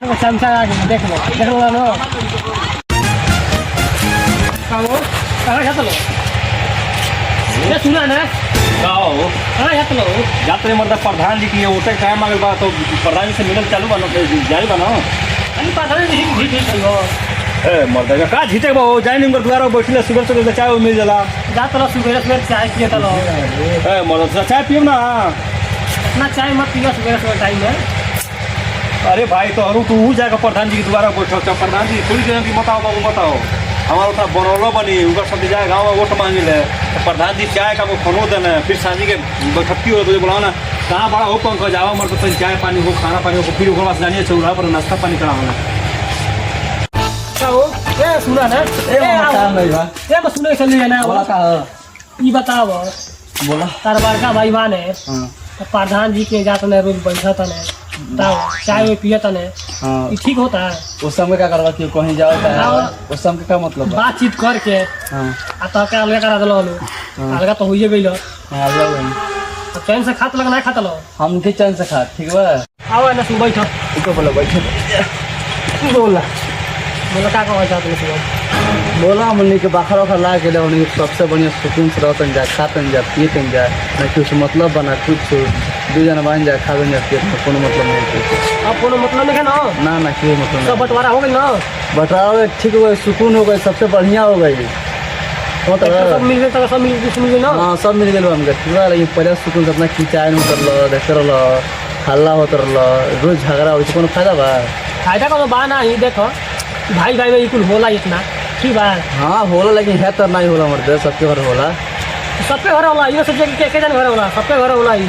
चमचा देख लो ना कहाँ जाते लो ये सुना ना कहाँ जाते लो जाते मतलब प्रधान जी की वोटे काय मांगल बा तो प्रधान जी से मिलल चालू बनो जारी बनो अरे पता नहीं ठीक हो ए मर्दा का झीटे बा जाई नहीं कर द्वारा बैठले सुबह सुबह चाय मिल जाला जाते लो सुबह चाय पिए तलो ए मर्दा चाय पियो ना ना चाय मत पियो सुबह टाइम में अरे भाई तो अरु तू जाएगा प्रधान जी के द्वारा बैठो प्रधान जी थोड़ी देर की बताओ बाबू बताओ हमारा उतना बनौलो बनी उनका सब जाए गाँव में वोट मांगे ले तो प्रधान जी चाय का वो खनो देना फिर सांझी के बैठकी हो तो बुलाओ ना कहाँ बड़ा हो पंकज जाओ मर तो चाय पानी हो खाना पानी हो फिर ओकर जानिए चौराहा पर नाश्ता पानी करा होना ए सुना ना ए बस सुने चल ना बोला का ई बताओ बोला तार बड़का भाई बा ने प्रधान जी के जात ने रोज बैठत ने चाय में पियत ने हाँ ठीक होता है उस समय क्या करवा कि कहीं जाओ उस समय का मतलब बातचीत करके हाँ आ तो क्या अलग करा दिलो अलग तो होइए गइल हाँ जाओ अब चैन से खात लग ना खाता लो हम के चैन से खा ठीक बा आओ ना सुन बैठो ऊपर बोला बैठे बोला का कहो जात में सुबह बोला हमने के बाखर वाखर ला के ले सबसे बढ़िया सुकून से रहतन जा खातन जा पीतन जा ना कुछ मतलब बना कुछ दो जना बन जा खातन जा पियत कोनो मतलब नहीं अब कोनो मतलब नहीं है ना ना कोई मतलब सब बंटवारा हो गई ना बटाओ ठीक हो गए सुकून हो गए सबसे बढ़िया हो गई सब मिल गए सब मिल गए ना हाँ सब मिल गए हमके ठीक बा लेकिन पहले सुकून से अपना खिंचाई में उतरल देखते रहल हल्ला होत रहल रोज झगड़ा हो कोनो फायदा बा फायदा कोनो बा ना ही देखो भाई भाई में कुल होला इतना ठीक बा हाँ होला लेकिन है तो नहीं होला मर्द सबके घर होला सबके घर होला ये सब जगह के जन घर होला सबके घर होला ही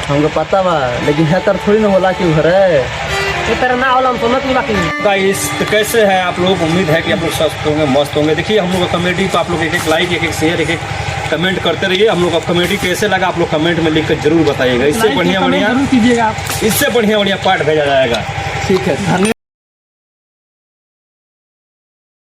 हमको पता बा लेकिन है तर थोड़ी ना होला कि घर है ये तरह ना होला हम समझ नहीं बाकी गाइस तो कैसे है आप लोग उम्मीद है कि आप लोग स्वस्थ होंगे मस्त होंगे देखिए हम लोग का कमेटी को आप लोग एक लाइक एक शेयर एक कमेंट करते रहिए हम लोग का कमेटी कैसे लगा आप लोग कमेंट में लिख कर जरूर बताइएगा इससे बढ़िया कीजिएगा इससे बढ़िया पार्ट भेजा जाएगा ठीक है धन्यवाद।